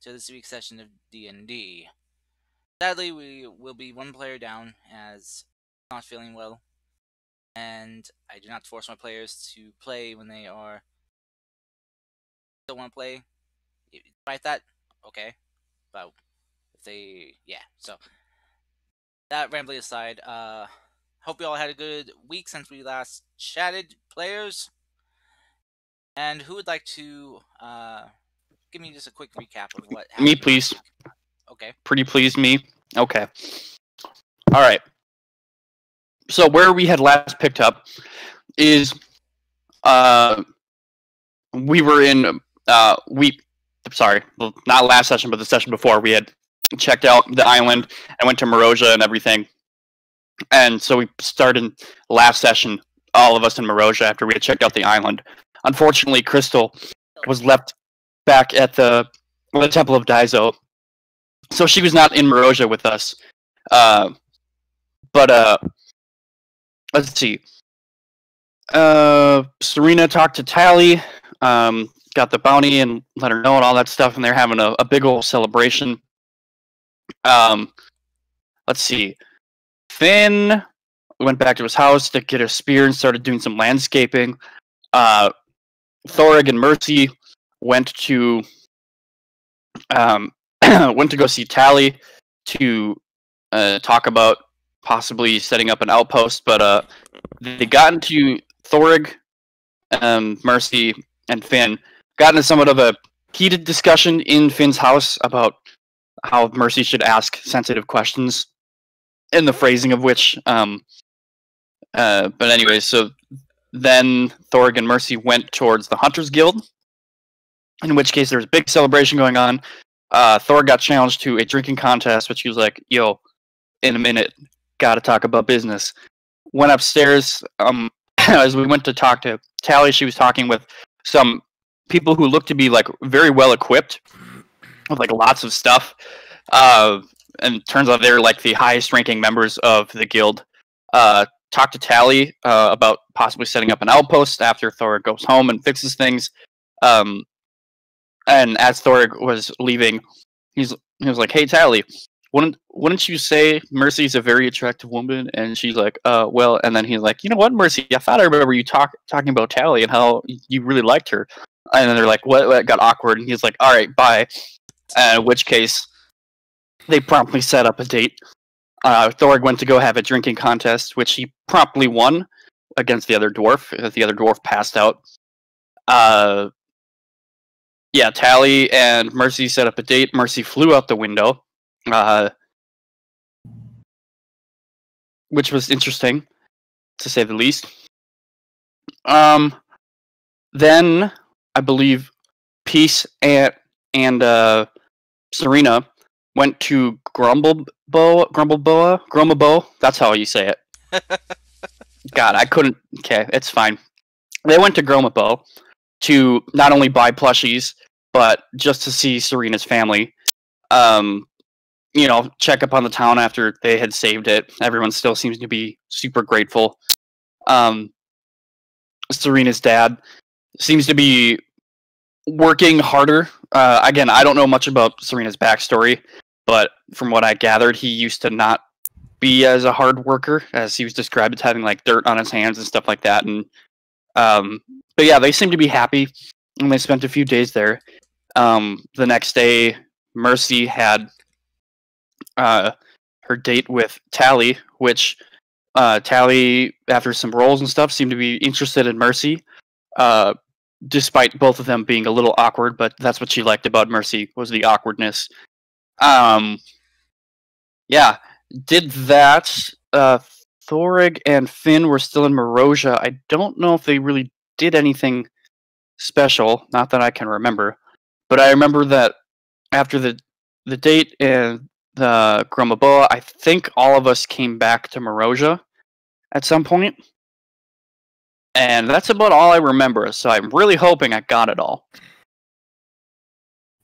to this week's session of D&D. Sadly, we will be one player down as I'm not feeling well, and I do not force my players to play when they don't want to play. Despite that, okay, but if they, so that rambling aside, hope you all had a good week since we last chatted, players. And who would like to give me just a quick recap of what happened? Me, please. Last week? Okay. Pretty please, me. Okay. All right. So where we had last picked up is we were in well, not last session, but the session before, we had checked out the island and went to Marozia and everything. And so we started last session, all of us in Marozia, after we had checked out the island. Unfortunately, Crystal was left back at the Temple of Daizo, so she was not in Marozia with us. But let's see. Serena talked to Tally, got the bounty and let her know and all that stuff, and they're having a big old celebration. Let's see. Finn went back to his house to get a spear and started doing some landscaping. Thorig and Mercy went to go see Tally to talk about possibly setting up an outpost, but they got into Thorig, Mercy, and Finn got into somewhat of a heated discussion in Finn's house about how Mercy should ask sensitive questions, and the phrasing of which. But anyway, so then Thorig and Mercy went towards the Hunters Guild, in which case there was a big celebration going on. Thor got challenged to a drinking contest, which he was like, yo, in a minute, gotta talk about business. Went upstairs. As we went to talk to Tally, she was talking with some people who looked to be like very well equipped with like lots of stuff. And turns out they're like the highest ranking members of the guild. Talked to Tally about possibly setting up an outpost after Thor goes home and fixes things. And as Thor was leaving, he was like, "Hey Tally, wouldn't you say Mercy's a very attractive woman?" And she's like, well." And then he's like, "You know what, Mercy? I thought I remember you talking about Tally and how you really liked her." And then they're like, "What?" It got awkward. And he's like, "All right, bye." In which case, they promptly set up a date. Thorig went to go have a drinking contest, which he promptly won against the other dwarf. The other dwarf passed out. Tally and Mercy set up a date. Mercy flew out the window, which was interesting, to say the least. Then, I believe, Peace and Serena went to Grumbleboa. That's how you say it. God, I couldn't. Okay, it's fine. They went to Grumbleboa to not only buy plushies, but just to see Serena's family. Check up on the town after they had saved it. Everyone still seems to be super grateful. Serena's dad seems to be working harder. Again, I don't know much about Serena's backstory, but from what I gathered, he used to not be as a hard worker, as he was described as having like dirt on his hands and stuff like that. And but yeah, they seem to be happy, and they spent a few days there. The next day, Mercy had her date with Tally, which Tally, after some rolls and stuff, seemed to be interested in Mercy, despite both of them being a little awkward, but that's what she liked about Mercy, was the awkwardness. Did that. Thorig and Finn were still in Marozia. I don't know if they really did anything special, not that I can remember, but I remember that after the date and the Grumbleboa, I think all of us came back to Marozia at some point. And that's about all I remember, so I'm really hoping I got it all.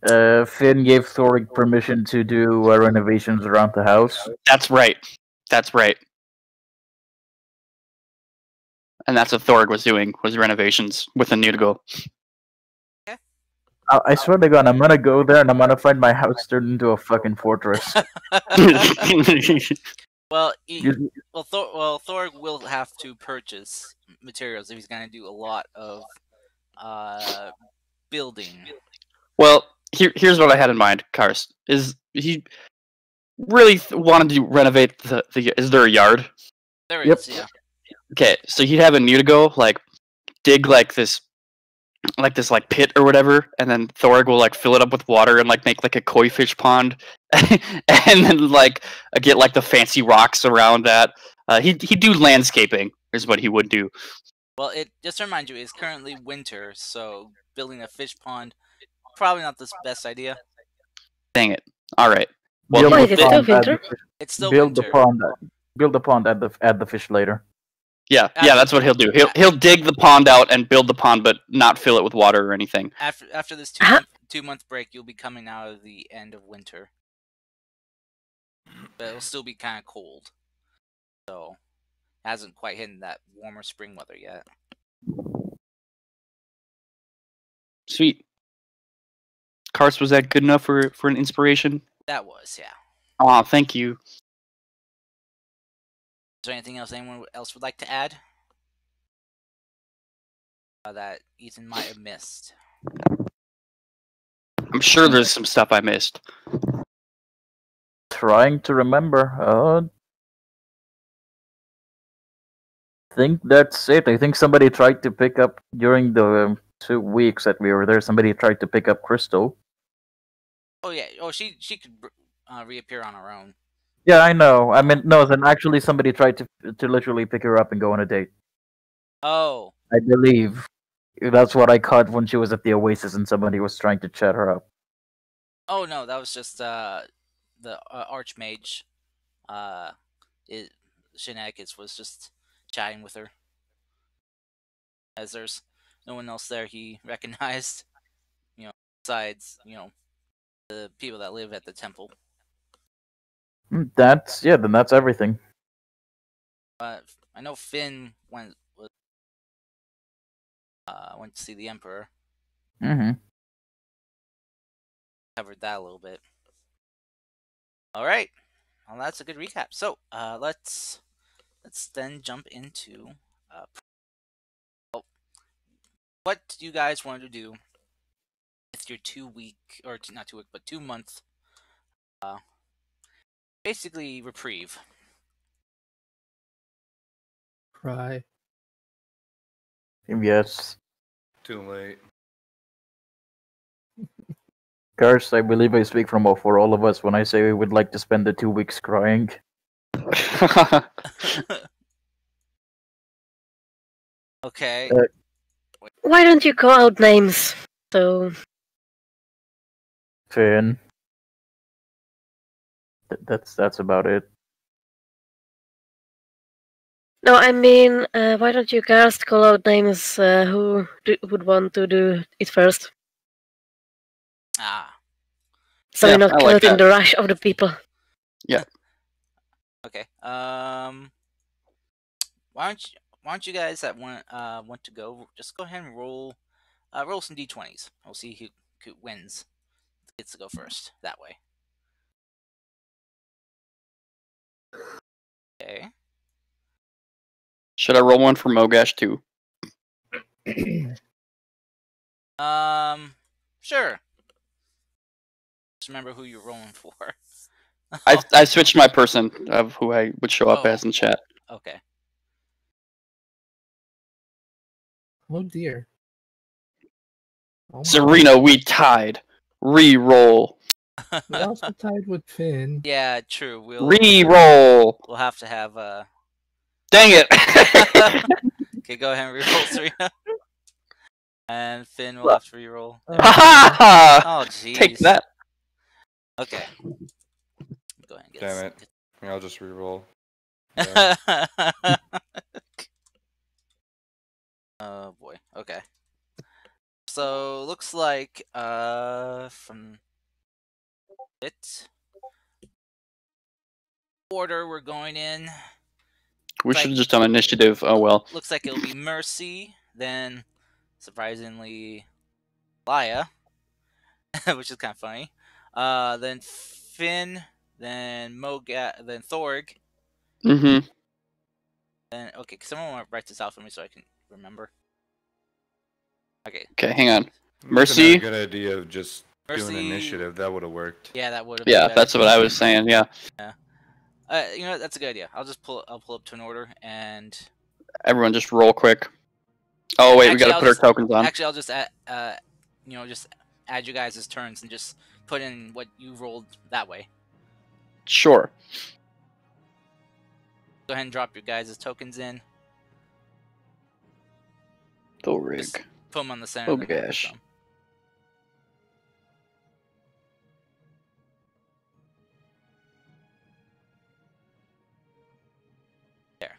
Finn gave Thorig permission to do renovations around the house. That's right. And that's what Thorig was doing, was renovations with Inudigo. Okay. I swear to God, I'm gonna go there and I'm gonna find my house turned into a fucking fortress. Well, You- Thor will have to purchase materials if he's going to do a lot of building. Well, here's what I had in mind, Karst. Is he really wanted to renovate the? Is there a yard? There Yep. is, yeah. Okay, so he'd have a Nudigo dig like pit or whatever, and then Thorg will fill it up with water and make a koi fish pond, and then get the fancy rocks around that. He'd do landscaping is what he would do. Well, just to remind you, it's currently winter, so building a fish pond probably not the best idea. Dang it! All right. Build Wait, the it's still pond. winter? It's still Build the winter. pond. Build the pond. Add the fish later. Yeah, that's what he'll do. He'll dig the pond out and build the pond, but not fill it with water or anything. After this 2-month break, you'll be coming out of the end of winter, but it'll still be kind of cold, so it hasn't quite hit that warmer spring weather yet. Sweet. Karst, was that good enough for an inspiration? That was, yeah. Aw, thank you. Is there anything else anyone else would like to add that Ethan might have missed? I'm sure there's some stuff I missed. Trying to remember. Think that's it. I think somebody tried to pick up during the 2 weeks that we were there. Somebody tried to pick up Crystal. Oh yeah. Oh, she could reappear on her own. Yeah, I know. I mean, no. Then actually, somebody tried to literally pick her up and go on a date. Oh. I believe that's what I caught when she was at the Oasis and somebody was trying to chat her up. Oh no, that was just the Archmage. Shenanigans was just chatting with her, as there's no one else there he recognized. Besides the people that live at the temple. Then that's everything. I know Finn went to see the Emperor. Mm-hmm. Covered that a little bit. All right, well that's a good recap. So let's then jump into what do you guys want to do with your 2 week, or not 2 week, but 2 month, basically reprieve. Cry. Yes. Too late. Karst, I believe I speak for all of us when I say we would like to spend the 2 weeks crying. Okay. Why don't you call out names? So Finn. That's about it. no, I mean, why don't you cast call out names? Who would want to do it first? So Yeah, we're not I like caught in that. the rush of the people. Okay. Why don't you guys that want to go just go ahead and roll some d20s. We'll see who wins. Gets to go first that way. Okay. Should I roll one for Mogash too? Sure. Just remember who you're rolling for. I switched my person of who I would show up Oh. as in chat. Okay. Oh dear. Oh my. Serena, we tied. Re-roll. We also tied with Finn. Yeah, true. Re-roll. We'll have to have Dang it. Okay, go ahead and reroll, Serena. And Finn will have to reroll. There. Ha Oh jeez. Take that. Okay. Go ahead and get Damn it. I'll just reroll. Oh boy. Okay. So looks like from it order we're going in. We should have just done initiative. Oh well. Looks like it'll be Mercy, then surprisingly Laya, which is kind of funny. Then Finn, then then Thorg, Mm-hmm. then okay. Someone want to write this out for me so I can remember. Okay. Okay, hang on. Mercy. Mercy. A good idea of just doing Mercy. initiative. That would have worked. Yeah, that would have been Yeah, better. that's what I was saying. Yeah. You know what? That's a good idea. I'll pull up to an order and. Everyone, just roll quick. Oh wait, we Actually, gotta put our tokens on. Actually, I'll just just add you guys as turns and just put in what you rolled that way. Sure. Go ahead and drop your guys' tokens in. Thorg. Just put them on the center. Oh of the map or gosh. something. There.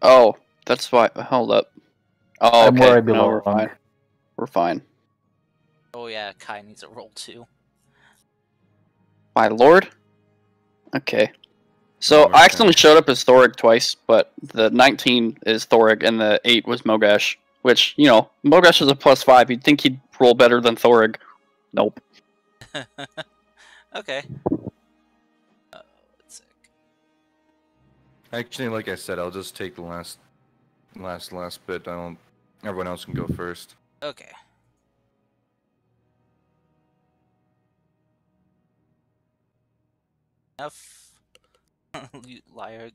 Oh, that's why. Hold up. Oh, I'm okay. where I No, we're belong. fine. We're fine. Oh yeah, Kai needs a roll too. My lord. Okay. So Okay. I accidentally showed up as Thorg twice, but the 19 is Thorg and the 8 was Mogash. Which, you know, Mogash is a +5. You'd think he'd roll better than Thorg. Nope. Okay. Let's see. Actually, like I said, I'll just take the last bit. I don't. Everyone else can go first. Okay. Enough. You liar.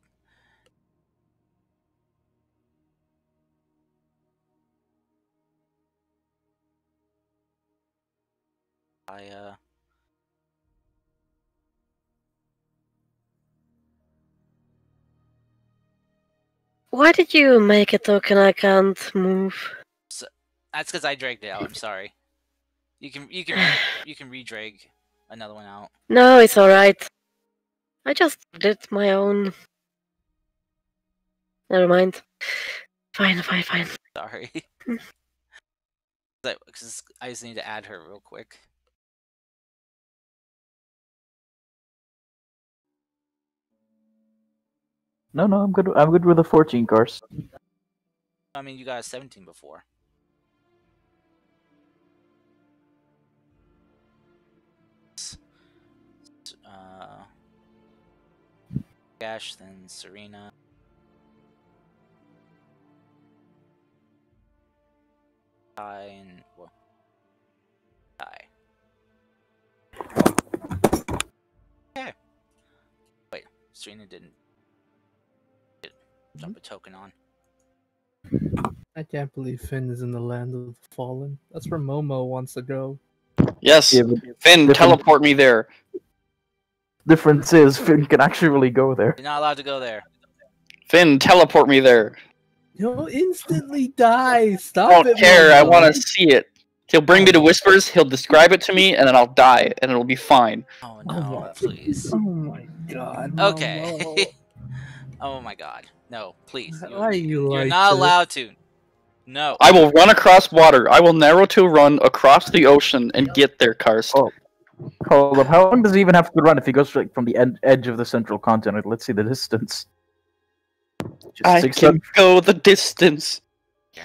Why did you make a token I can't move? That's because I dragged it out. I'm sorry. You can redrag another one out. No, it's alright. I just did my own. Never mind. Fine. Sorry. 'Cause I just need to add her real quick. No, I'm good. I'm good with the 14 cars. I mean, you got a 17 before. Gash, then Serena. Kai and well, Kai. Okay. Wait, Serena didn't jump a token on. I can't believe Finn is in the land of the fallen. That's where Momo wants to go. Yes. Yeah, but Finn, different- teleport me there. difference is Finn can actually go there. You're not allowed to go there. Finn, teleport me there. He'll instantly die. I Stop don't it, care. I Momo. want to see it. He'll bring me to Whispers, he'll describe it to me, and then I'll die, and it'll be fine. Oh Oh no, my- please. Oh my god. Okay. Momo. Oh my god. No, please. Why you You're like not this? allowed to. No. I will run across water. I will narrow to run across the ocean and get there, Karst. Oh. Hold up. How long does he even have to run if he goes like from the edge of the central continent? Let's see the distance. Just I 600 can go the distance.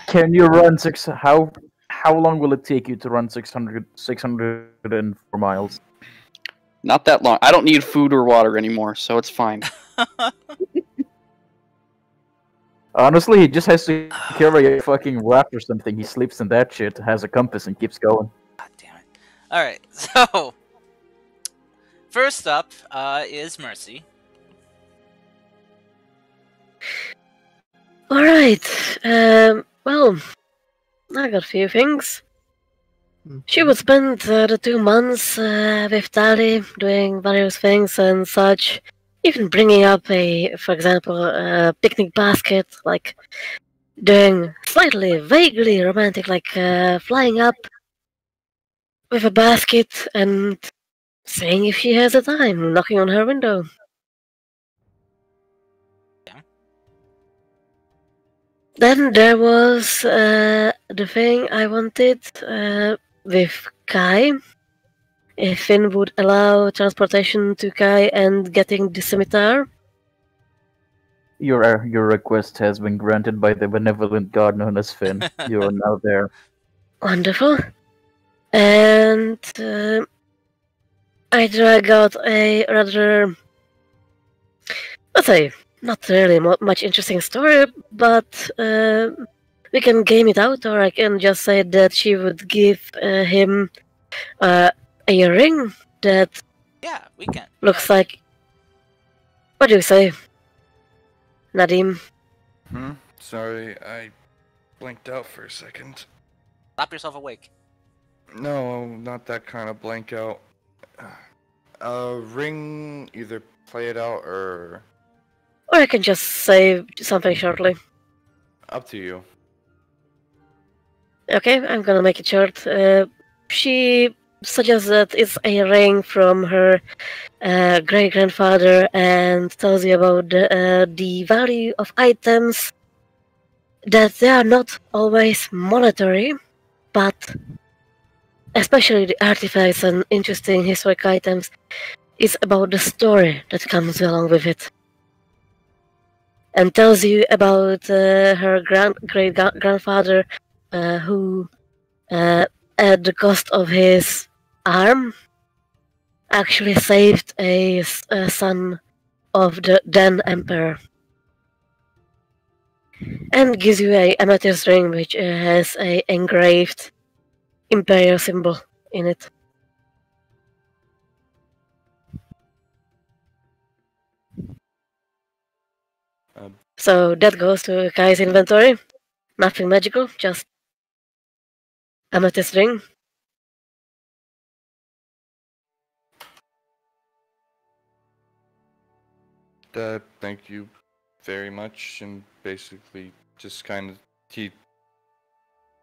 Can you run six? How long will it take you to run 604 miles? Not that long. I don't need food or water anymore, so it's fine. Honestly, he just has to carry a fucking raft or something. He sleeps in that shit, has a compass, and keeps going. God damn it. Alright, so first up is Mercy. Alright. Well, I got a few things. She would spend the 2 months with Tali, doing various things and such. Even bringing up for example, a picnic basket, like doing slightly, vaguely romantic, like flying up with a basket and saying if she has the time, knocking on her window. Yeah. Then there was the thing I wanted with Kai. If Finn would allow transportation to Kai and getting the scimitar. Your request has been granted by the benevolent god known as Finn. You are now there. Wonderful. And I drag out a rather, let's say, not really much interesting story, but we can game it out, or I can just say that she would give him a ring that Yeah, we can. looks like. What do you say, Nadim? Sorry, I blanked out for a second. Slap yourself awake. No, not that kind of blank out. Ring, either play it out or Or I can just say something shortly. up to you. Okay, I'm gonna make it short. She suggests that it's a ring from her great-grandfather and tells you about the value of items, that they are not always monetary, but especially the artifacts and interesting historic items, is about the story that comes along with it. And tells you about her great-grandfather who, at the cost of his arm, actually saved a son of the then emperor. And gives you a amethyst ring which has a engraved imperial symbol in it. So that goes to Kai's inventory. Nothing magical, just amethyst ring. Thank you very much, and basically just kind of he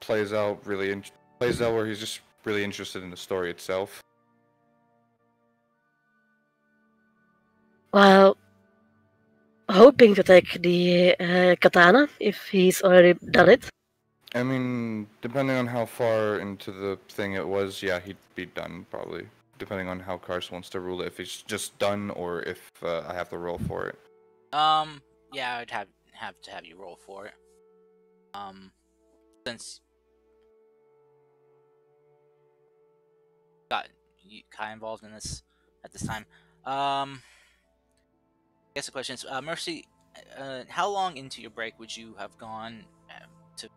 plays out where he's just really interested in the story itself. While hoping to take the katana, if he's already done it. I mean, depending on how far into the thing it was, yeah, he'd be done probably. Depending on how Kars wants to rule it, if it's just done or if I have to roll for it. Yeah, I'd have to have you roll for it. Since got Kai involved in this at this time. I guess the question is, Mercy, how long into your break would you have gone to?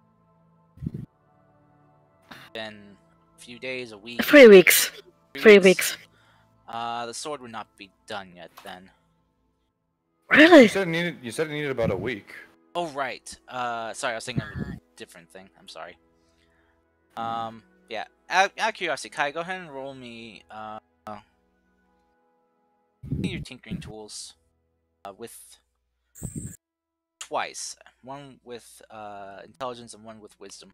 Been a few days, a week? 3 weeks. 3 weeks. The sword would not be done yet then. Really? You said it needed about a week. Oh right. Sorry, I was thinking of a different thing. I'm sorry. Yeah. Out of curiosity, Kai, go ahead and roll me your tinkering tools with twice. One with intelligence and one with wisdom.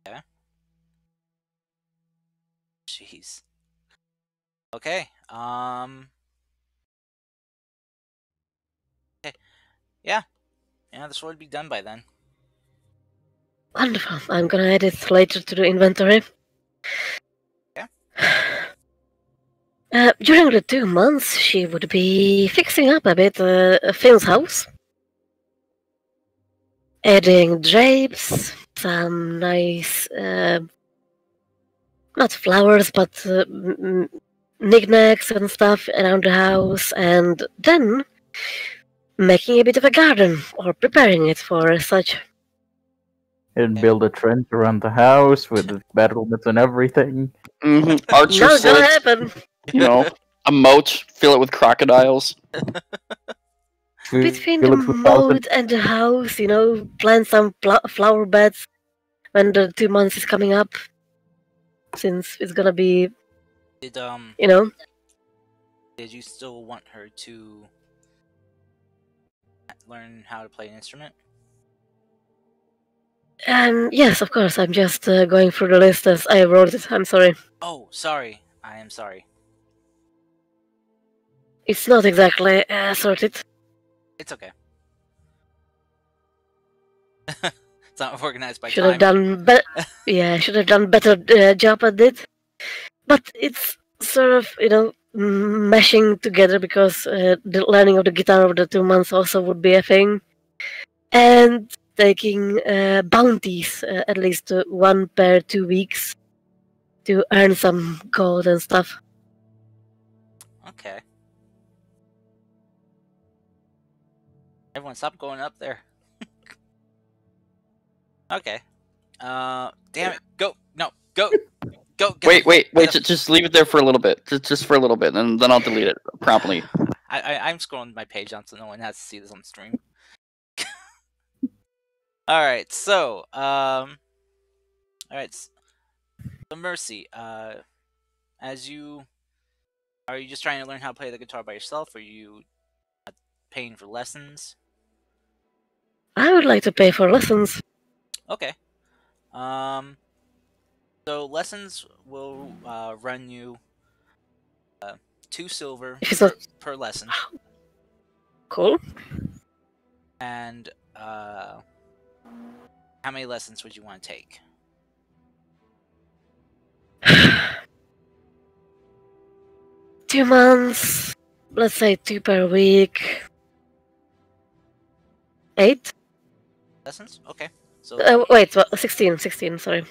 Okay. Jeez. Okay. Okay. Yeah. Yeah, the sword would be done by then. Wonderful. I'm gonna add it later to the inventory. Yeah. During the 2 months, she would be fixing up a bit Finn's house. Adding drapes, some nice, not flowers, but knickknacks and stuff around the house, and then making a bit of a garden, or preparing it for such. And build a trench around the house with the battlements and everything. Archer Not gonna slits, happen. you know, a moat, fill it with crocodiles. Between Fill the it with thousand- moat and the house, plant some flower beds when the 2 months is coming up. Since it's gonna be, Did Did you still want her to learn how to play an instrument? Yes, of course. I'm just going through the list as I wrote it. I'm sorry. Oh, sorry. I am sorry. It's not exactly sorted. It's okay. It's not organized by Should time. have done better. Yeah, should have done better job at it. But it's sort of, meshing together because the learning of the guitar over the 2 months also would be a thing. And taking bounties at least one per 2 weeks to earn some gold and stuff. Okay. Everyone, stop going up there. Okay. Damn it. Go. No. Go. Go. Get Wait. get Just leave it there for a little bit. Just for a little bit, and then I'll delete it promptly. I'm scrolling my page down so no one has to see this on stream. All right. So, all right. So Mercy, as you are you just trying to learn how to play the guitar by yourself, or are you paying for lessons? I would like to pay for lessons. Okay. So lessons will run you 2 silver If it's not per lesson, cool. and how many lessons would you want to take? 2 months, let's say 2 per week. 8? Lessons? Okay. So Wait, 16, sorry.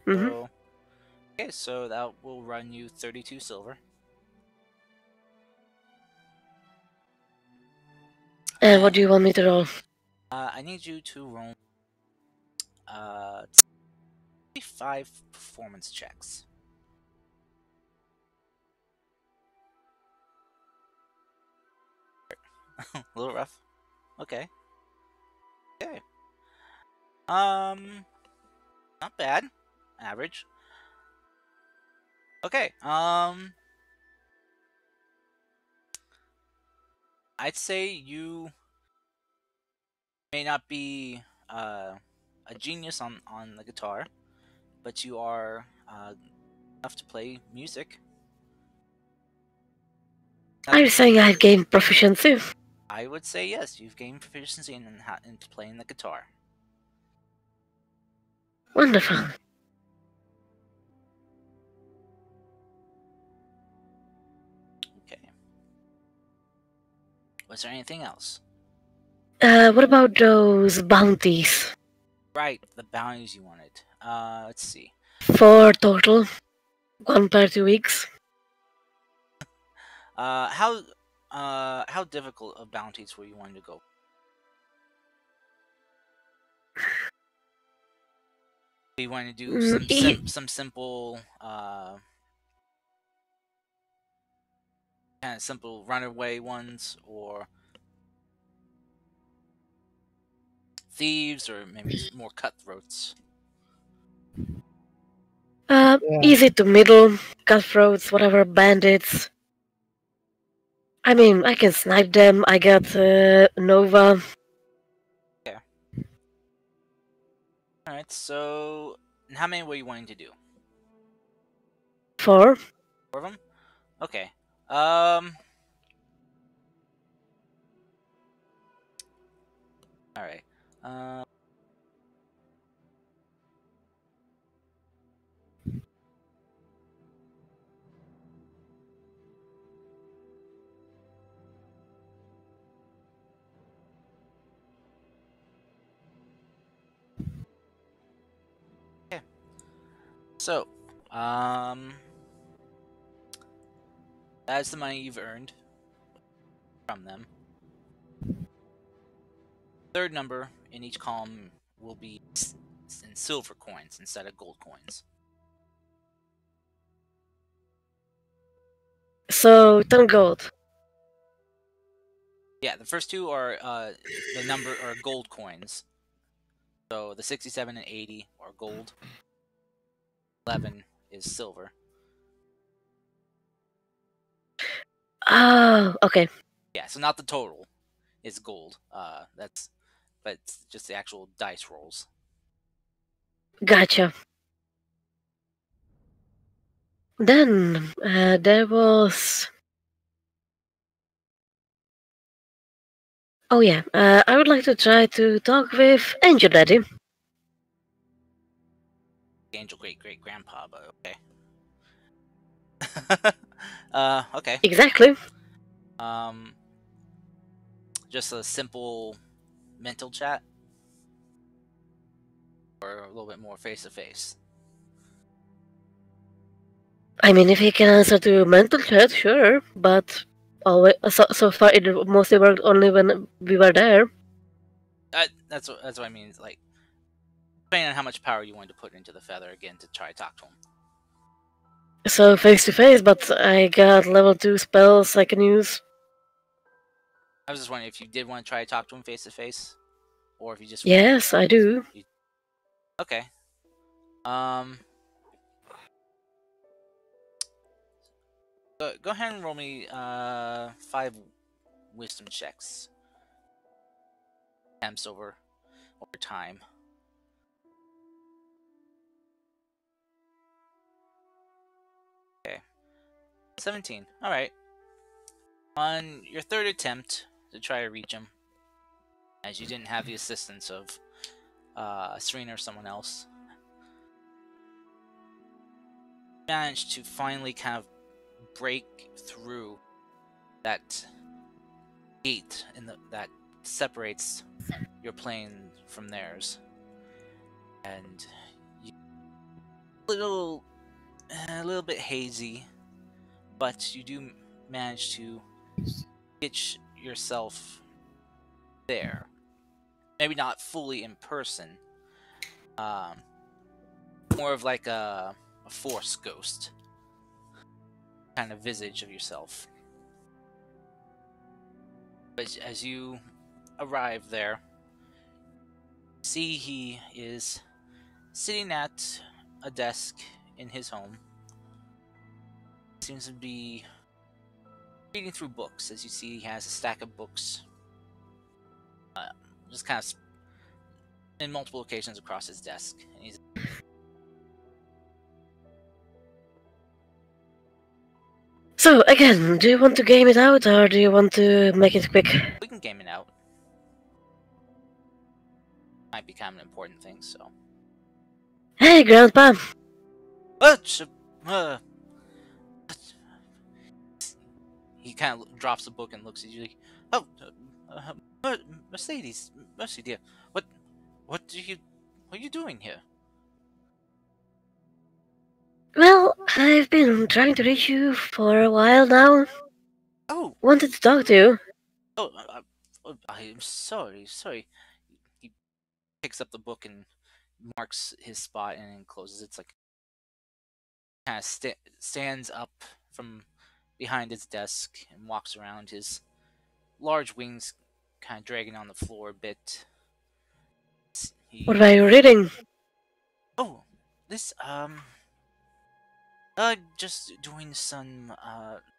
Mm-hmm. so, okay, so that will run you 32 silver. And what do you want me to roll? I need you to roll 5 performance checks. A little rough. Okay. Okay. Not bad. Average. Okay. I'd say you may not be a genius on the guitar, but you are enough to play music. Are you saying I've gained proficiency? I would say yes. You've gained proficiency into playing the guitar. Wonderful. Okay. Was there anything else? What about those bounties? Right, the bounties you wanted. Let's see. 4 total. 1 per 2 weeks. How difficult of bounties were you wanting to go? Do you want to do some simple kind of simple runaway ones, or thieves, or maybe more cutthroats? Easy to middle, cutthroats, whatever, bandits. I mean, I can snipe them. I got Nova. Okay. Alright, so how many were you wanting to do? 4. 4 of them? Okay. Alright. Okay. So, that's the money you've earned from them. Third number in each column will be in silver coins instead of gold coins. So 10 gold. Yeah, the first 2 are the number are gold coins. So the 67 and 80 are gold. 11 is silver. Oh, okay. Yeah, so not the total. It's gold. But it's just the actual dice rolls. Gotcha. Then there was. Oh yeah, I would like to try to talk with Angel Daddy. Angel great great grandpa, but okay. Okay. Exactly. just a simple mental chat, or a little bit more face to face? I mean, if he can answer to mental chat, sure, but always, so far it mostly worked only when we were there. That's what I mean. Like, depending on how much power you want to put into the feather again to try to talk to him. So face to face, but I got level 2 spells I can use. I was just wondering if you did want to try to talk to him face to face, or if you just Yes, I do. Okay. Go ahead and roll me 5 wisdom checks. Attempts over time. Okay. 17. All right. On your third attempt to try to reach him, as you didn't have the assistance of Serena or someone else, managed to finally kind of break through that gate that separates your plane from theirs, and you a little bit hazy, but you do manage to pitch yourself there. Maybe not fully in person. More of like a force ghost kind of visage of yourself. But as you arrive there, see he is sitting at a desk in his home. Seems to be reading through books. As you see, he has a stack of books, just kind of in multiple locations across his desk. And he's So, again, do you want to game it out, or do you want to make it quick? We can game it out. Might become an important thing, so. Hey, Grandpa! He kind of drops the book and looks at you like, "Oh, Mercedes, Mercy dear, what are you doing here?" Well, I've been trying to reach you for a while now. Oh, Wanted to talk to you. oh, I am sorry. He picks up the book and marks his spot and then closes it. It's like kind of stands up from behind his desk and walks around, his large wings kind of dragging on the floor a bit. What are you reading? Oh, this just doing some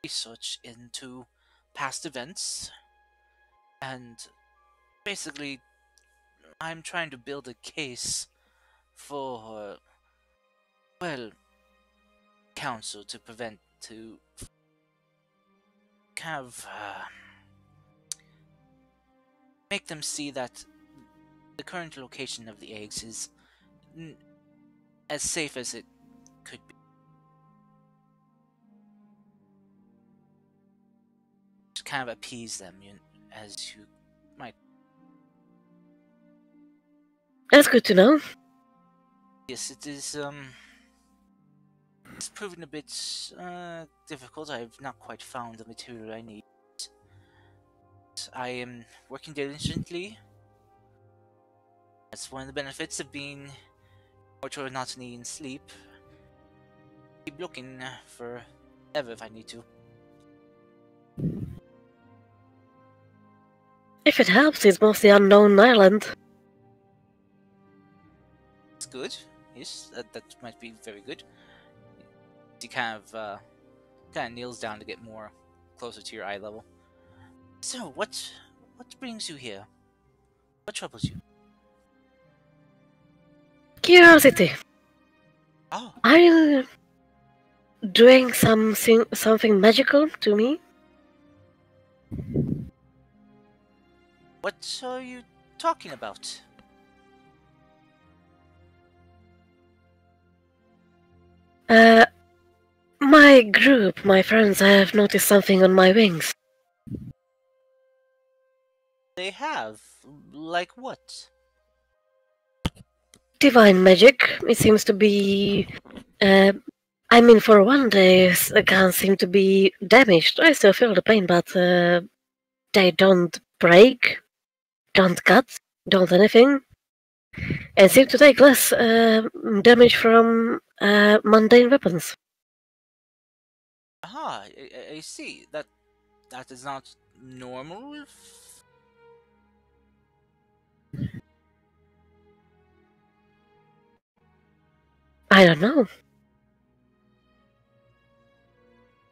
research into past events, and basically I'm trying to build a case for well, council to kind of make them see that the current location of the eggs is as safe as it could be. To kind of appease them, as you might. That's good to know. Yes, it is. It's proven a bit difficult. I've not quite found the material I need. I am working diligently. That's one of the benefits of being or not needing sleep. Keep looking for ever if I need to. If it helps, it's mostly unknown island. It's good. Yes, that might be very good. He kind of kneels down to get more closer to your eye level. So, what brings you here? What troubles you? Curiosity. Oh, Are you doing something magical to me? what are you talking about? My group, my friends, have noticed something on my wings. they have? Like what? Divine magic. It seems to be. I mean, for one, they can't seem to be damaged. I still feel the pain, but they don't break, don't cut, don't anything, and seem to take less damage from mundane weapons. Ah, I see. That is not normal. I don't know.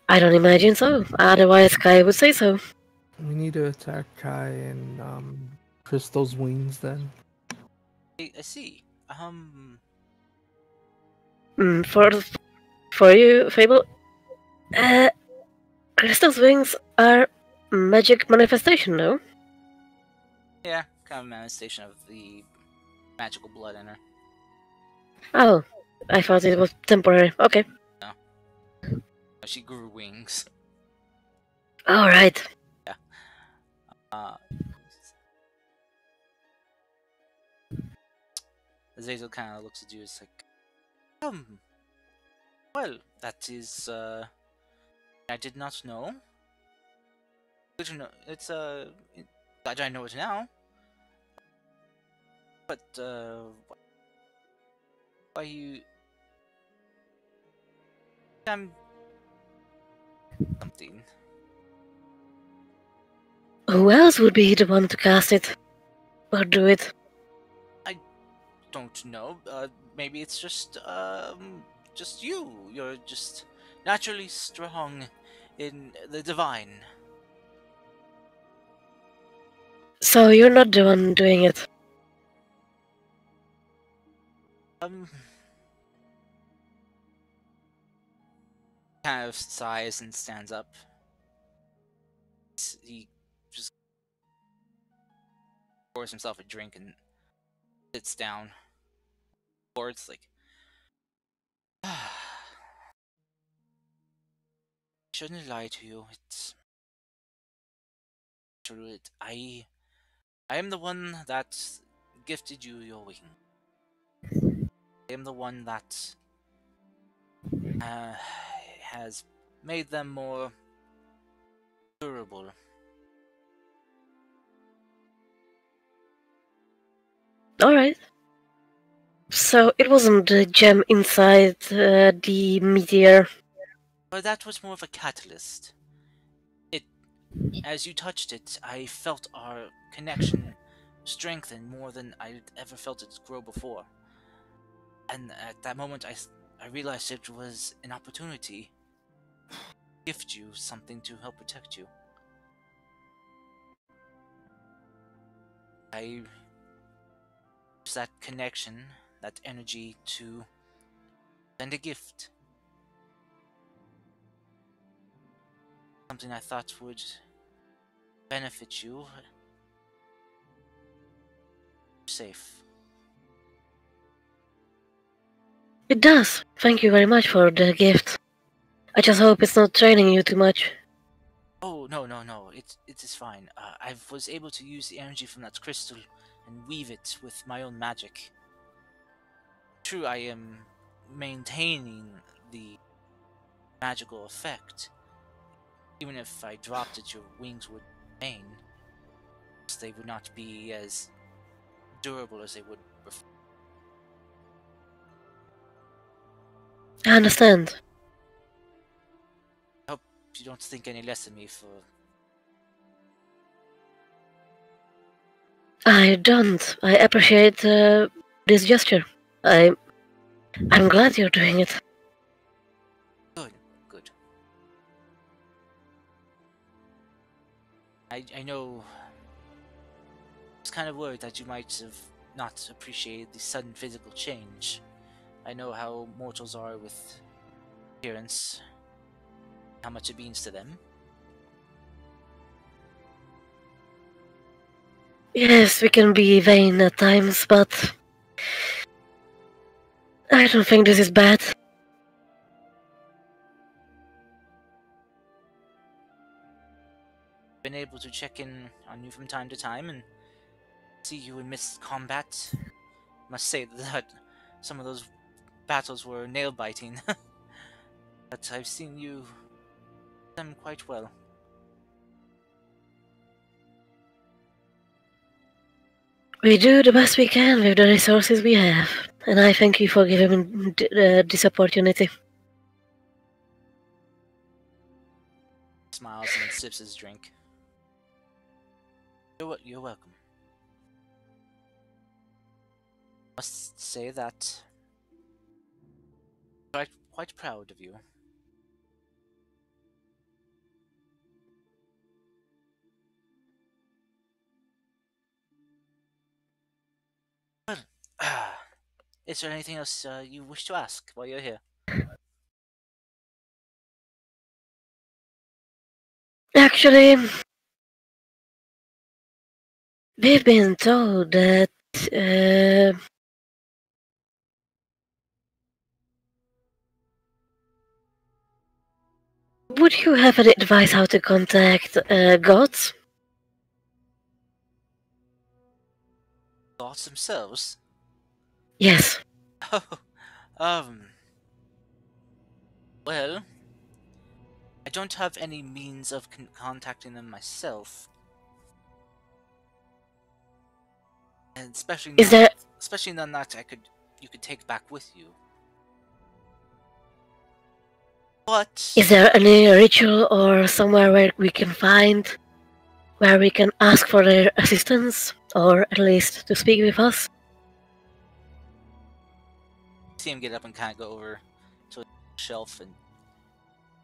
I don't imagine so. Otherwise, Kai would say so. We need to attack Kai and Crystal's wings then. I see. For you, Fable, Crystal's wings are magic manifestation, no? Yeah, kind of manifestation of the magical blood in her. Oh, I thought it was temporary. Okay. She grew wings. All right. Uh, Azazel kind of looks at you. It's like, well, that is. I did not know. Good to know. It's glad I know it now. But why you? I'm something. Who else would be the one to cast it? Or do it? Don't know. Maybe it's just you. You're just naturally strong in the divine. So you're not the one doing it? Kind of sighs and stands up. He just pours himself a drink and sits down. Or it's like, shouldn't lie to you. It's true. I am the one that gifted you your wing. I am the one that has made them more durable. Alright. So it wasn't the gem inside the meteor. But that was more of a catalyst. As you touched it, I felt our connection strengthen more than I'd ever felt it grow before. And at that moment, I realized it was an opportunity to gift you something to help protect you. I used that connection, that energy to send a gift. Something I thought would benefit you. Safe. It does. Thank you very much for the gift. I just hope it's not draining you too much. Oh, no. It is fine. I was able to use the energy from that crystal and weave it with my own magic. True, I am maintaining the magical effect. Even if I dropped it, your wings would remain. They would not be as durable as they would before. I understand. I hope you don't think any less of me for... I don't. I appreciate this gesture. I'm glad you're doing it. Good. I know... I was kind of worried that you might have not appreciated the sudden physical change. I know how mortals are with appearance, how much it means to them. Yes, we can be vain at times, but I don't think this is bad. been able to check in on you from time to time and see you in midst combat. Must say that some of those battles were nail biting, but I've seen you them quite well. We do the best we can with the resources we have, and I thank you for giving me this opportunity. Smiles and sips his drink. You're welcome. Must say that I'm quite proud of you. Well, is there anything else you wish to ask while you're here? Actually, we've been told that would you have any advice how to contact gods? Gods themselves? Yes. Oh, well, I don't have any means of contacting them myself. And especially none that you could take back with you. But Is there any ritual or somewhere where we can find, where we can ask for their assistance, or at least to speak with us? see him get up and kind of go over to a shelf and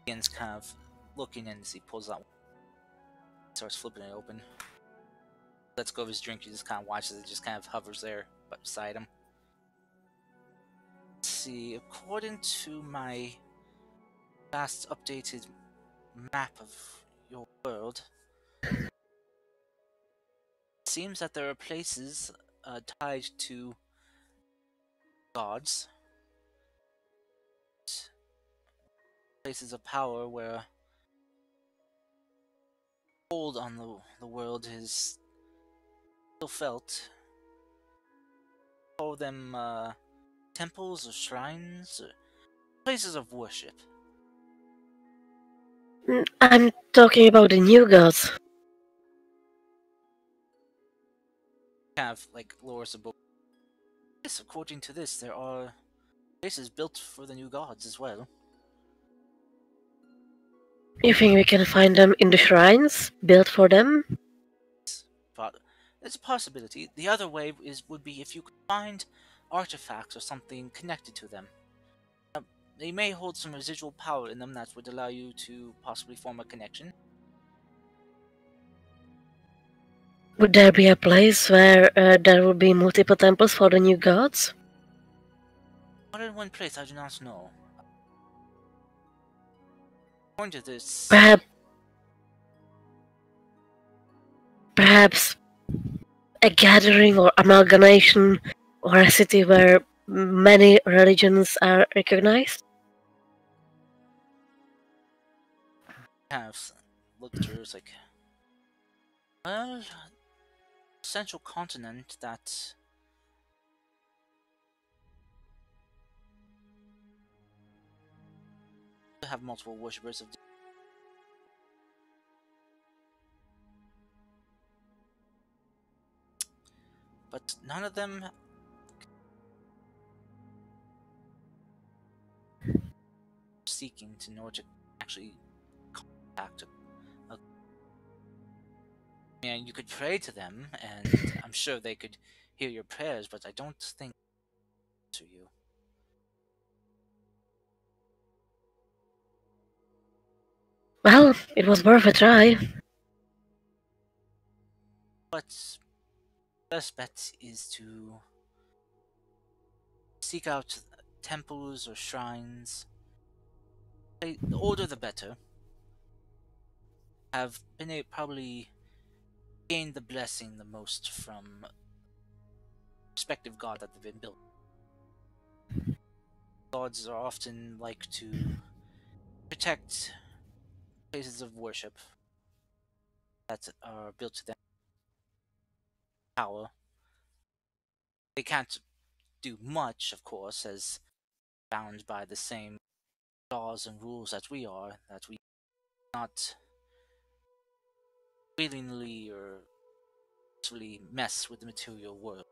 begins kind of looking in as he pulls out. Starts flipping it open. Lets go of his drink. He just kind of watches it. Just kind of hovers there beside him. Let's see. According to my last updated map of your world, it seems that there are places tied to gods, places of power where hold on the world is still felt. Call them temples or shrines, or places of worship. I'm talking about the new gods. Kind of like lowers the book. Yes, according to this, there are places built for the new gods as well. You think we can find them in the shrines built for them? But it's a possibility. The other way would be if you could find artifacts or something connected to them. They may hold some residual power in them that would allow you to possibly form a connection. Would there be a place where there would be multiple temples for the new gods? Not in one place, I do not know. According to this, Perhaps a gathering or amalgamation or a city where many religions are recognized? kind of look through, it's like, well, central continent that have multiple worshippers of, but none of them seeking to know to actually contact a and you could pray to them, and I'm sure they could hear your prayers, but I don't think to you. Well, it was worth a try. But best bet is to seek out temples or shrines. The older the better. Have been probably gained the blessing the most from respective god that they've been built. Gods are often like to protect places of worship. that are built to their power. They can't do much, of course, as bound by the same laws and rules that we are, that we not willingly or actually mess with the material world.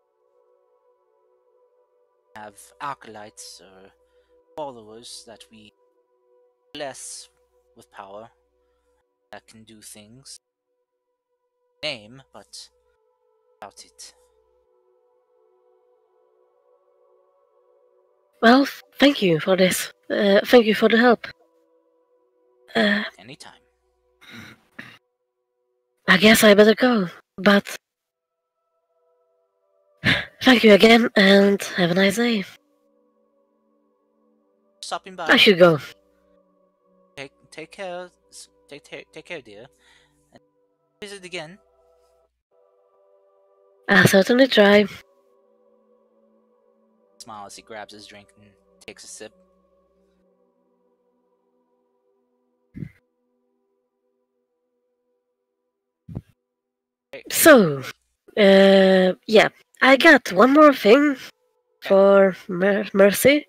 Have acolytes or followers that we bless with power that can do things. Name, but without it. Well, thank you for this. Thank you for the help. Anytime. I guess I better go, but thank you again, and have a nice day. Stopping by. I should go. Take care. Take care, dear. And visit again. I'll certainly try. Smile as he grabs his drink and takes a sip. So, yeah, I got one more thing for Mercy,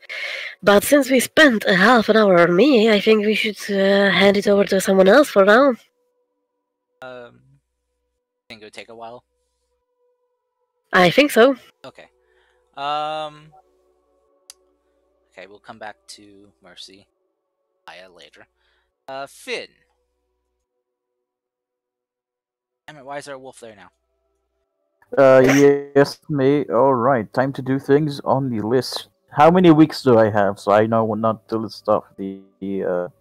but since we spent a half an hour on me, I think we should hand it over to someone else for now. Think it would take a while. I think so. Okay. Okay, we'll come back to Mercy. Later. Finn. Damn it, why is there a wolf there now? Yes, me. All right, time to do things on the list. How many weeks do I have? So I know not to list off the ones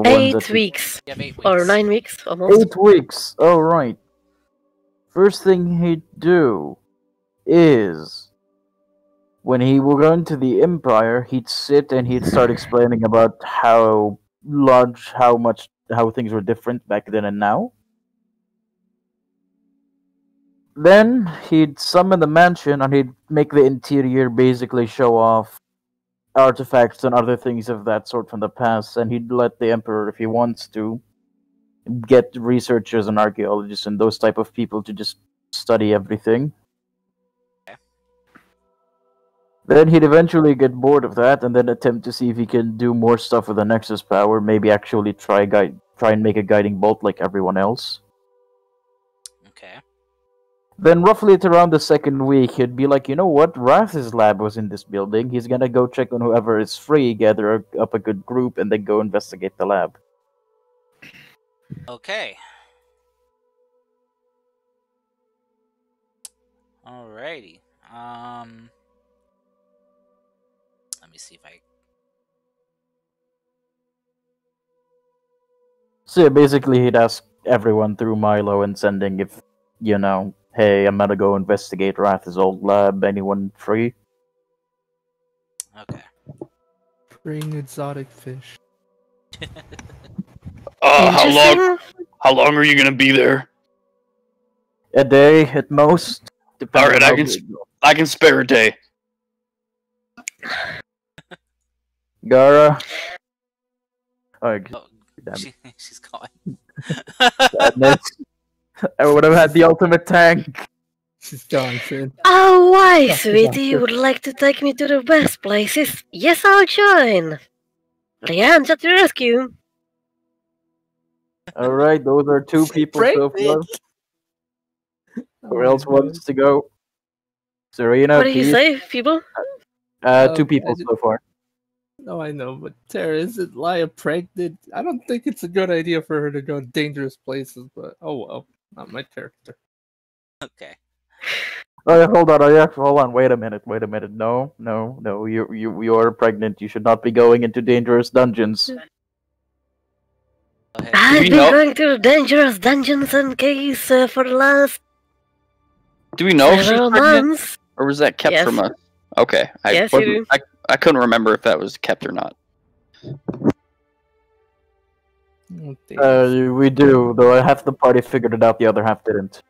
8 that weeks. You have 8 weeks. Or 9 weeks, almost. 8 weeks. All right. First thing he'd do is when he will go into the Empire, he'd sit and he'd start explaining about how things were different back then and now. Then he'd summon the mansion and he'd make the interior basically show off artifacts and other things of that sort from the past, and he'd let the Emperor, if he wants to, get researchers and archaeologists and those type of people to just study everything. Okay. Then he'd eventually get bored of that and then attempt to see if he can do more stuff with the Nexus power, maybe actually try and make a guiding bolt like everyone else. Okay. Then roughly at around the second week, he'd be like, you know what, Wrath's lab was in this building. He's gonna go check on whoever is free, gather up a good group, and then go investigate the lab. Okay. Alrighty. Let me see if I... So yeah, basically he'd ask everyone through Milo and sending if, you know, hey, I'm gonna go investigate Wrath's old lab, anyone free? Okay. Bring exotic fish. Interesting. How long are you gonna be there? A day at most. All right, depending on how I can spare a day. Gara. Oh, Oh, damn it. she's gone. Sadness. I would have had the ultimate tank. She's gone, Finn. Oh, why, That's sweetie? You would like to take me to the best places? Yes, I'll join. Leanne's at your rescue. Alright, those are 2 people so far. Who else wants to go? Serena, What did you Pete? say, people? 2 people so far. No, I know, but Tara, isn't Laya pregnant? I don't think it's a good idea for her to go dangerous places, but oh well. Not my character. Okay. Oh, yeah, hold on. Wait a minute. No. You are pregnant. You should not be going into dangerous dungeons. Go ahead. I've we been know- going to dangerous dungeons and caves for the last Do we know if she's several pregnant, months. or was that kept Yes. from us? Okay, Yes, you do. I couldn't remember if that was kept or not. Oh, damn. We do, though half the party figured it out, the other half didn't.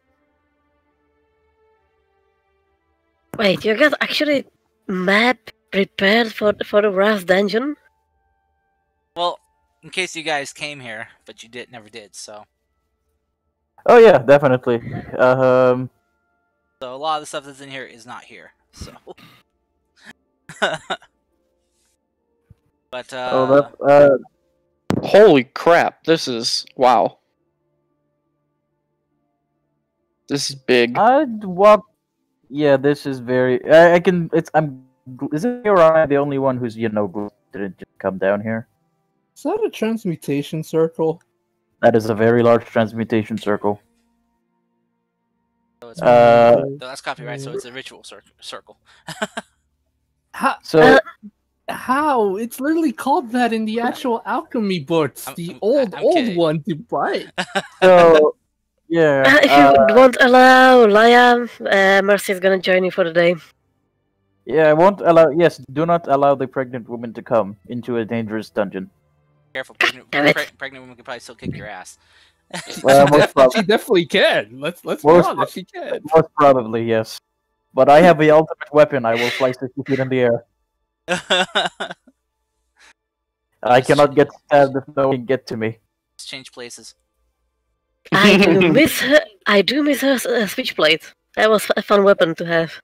Wait, you got actually map prepared for the brass dungeon? Well, in case you guys came here, but you never did, so... Oh yeah, definitely. So a lot of the stuff that's in here is not here. So, but Oh, that. Holy crap! This is wow. This is big. I'd walk. Yeah, this is very. I can. It's. I'm. Isn't Orion the only one who's didn't just come down here? Is that a transmutation circle? That is a very large transmutation circle. so it's Uh, that's copyright. So it's a ritual circle. How? so How? It's literally called that in the actual alchemy books. The old kidding. one to buy. so yeah. If you won't allow Laya, Mercy's gonna join you for the day. Yeah, I won't allow. Yes, do not allow the pregnant woman to come into a dangerous dungeon. Careful, Damn it. pregnant woman could probably still kick your ass. She definitely can. Let's be Most honest. She can. Most probably, yes. But I have the ultimate weapon. I will fly 60 feet in the air. I cannot get stabbed if no one can get to me. Let's change places. I do miss her. I do miss her switchblade. That was a fun weapon to have.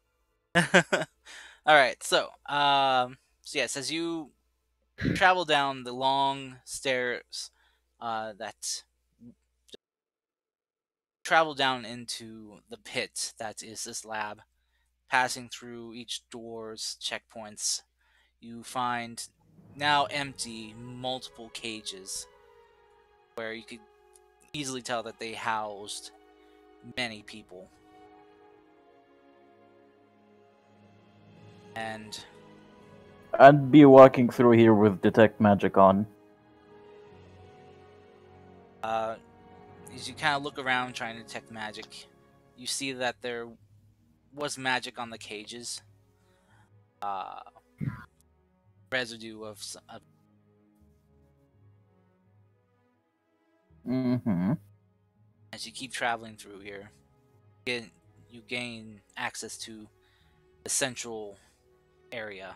All right, so yes, as you travel down the long stairs, that travel down into the pit that is this lab, passing through each door's checkpoints, you find now empty multiple cages where you could easily tell that they housed many people. And I'd be walking through here with detect magic on. as you kind of look around trying to detect magic, you see that there was magic on the cages. Residue of Mm-hmm. as you keep traveling through here, you gain access to the central area,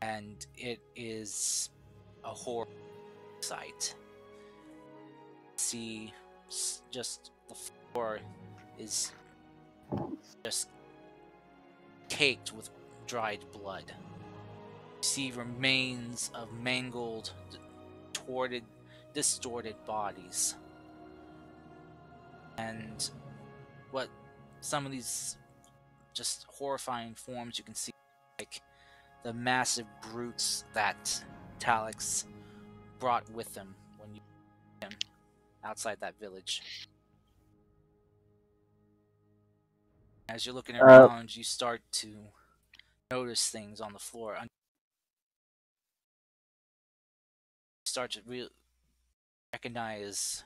and it is a horror site. See, just the floor is just caked with dried blood. You see remains of mangled, distorted bodies. And what some of these just horrifying forms you can see, like the massive brutes that Talix brought with him when you him outside that village. As you're looking around, you start to notice things on the floor. You start to recognize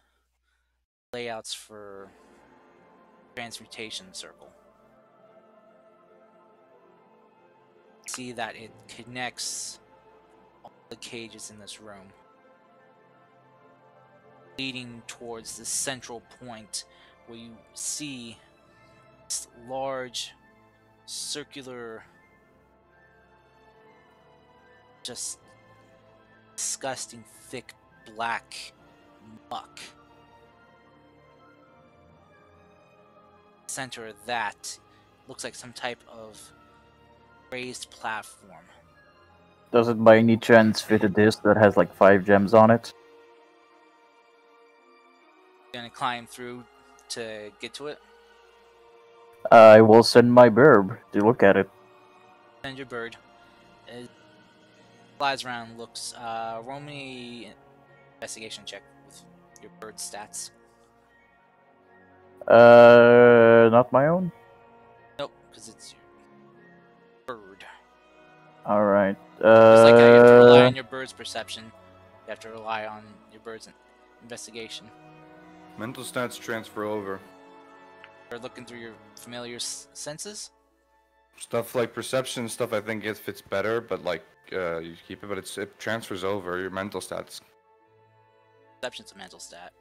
layouts for transmutation circle. See that it connects all the cages in this room, leading towards the central point where you see this large circular, just disgusting thick black muck. Center of that looks like some type of raised platform. Does it by any chance fit a disc that has like 5 gems on it? You're gonna climb through to get to it. I will send my burb to look at it. Send your bird. It flies around, looks. Roll me investigation check with your bird stats. Not my own? Nope, because it's your bird. Alright. Just like how you have to rely on your bird's perception, you have to rely on your bird's investigation. Mental stats transfer over. You're looking through your familiar senses. Stuff like perception stuff, I think it fits better, but like you keep it, but it transfers over your mental stats. Perception's a mental stat.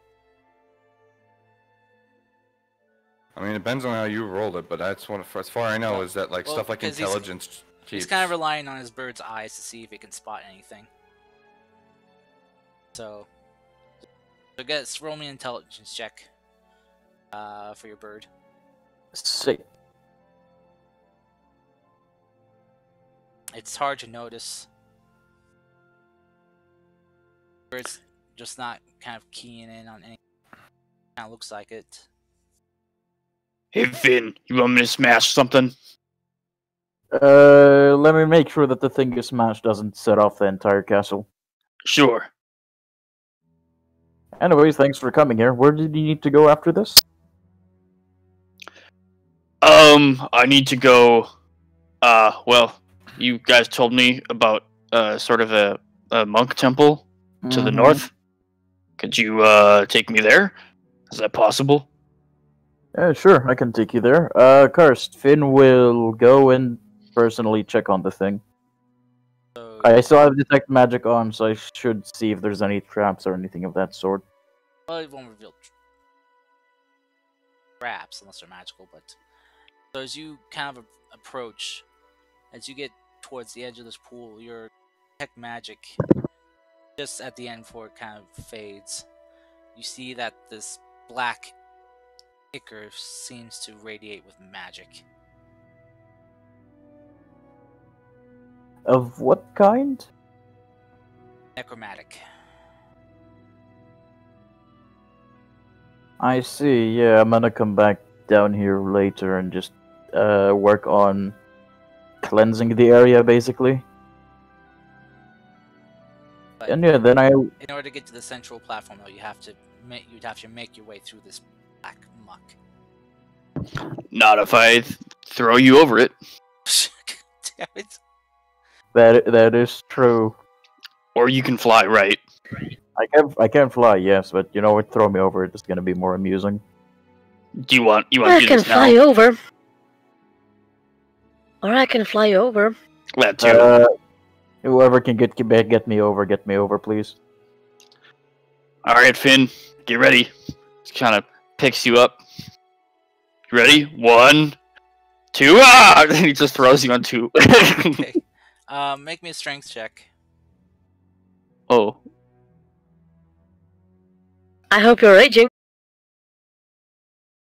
I mean, it depends on how you rolled it, but that's one. As far I know, is that like stuff like 'cause intelligence. He's kind of relying on his bird's eyes to see if he can spot anything. So guess roll me an intelligence check for your bird. Sick. It's hard to notice. Bird's just not kind of keying in on anything. Kind of looks like it. Hey Finn, you want me to smash something? Let me make sure that the thing you smashed doesn't set off the entire castle. Sure. Anyways, thanks for coming here. Where did you need to go after this? I need to go. Well, you guys told me about sort of a monk temple to the north. Could you take me there? Is that possible? Sure, I can take you there. Karst, Finn will go and personally check on the thing. So, I still have detect magic on, so I should see if there's any traps or anything of that sort. well, it won't reveal traps unless they're magical, but so as you kind of approach, as you get towards the edge of this pool, your detect magic just at the end before it kind of fades, you see that this black ichor seems to radiate with magic. Of what kind? Necromantic. I see, yeah, I'm gonna come back down here later and just work on cleansing the area, basically. But And yeah, then in order to get to the central platform, though, you'd have to make your way through this black muck. Not if I throw you over it. Damn it. that is true. Or you can fly, right? I can fly, yes, but you know what? Throw me over it. It's gonna be more amusing. Do you want to I do can this fly now? over. Or I can fly over. That too. Whoever can get me over, please. All right, Finn, get ready. Just kind of picks you up. You ready? 1, 2. Ah! And he just throws you on 2. Okay. Make me a strength check. Oh, I hope you're raging.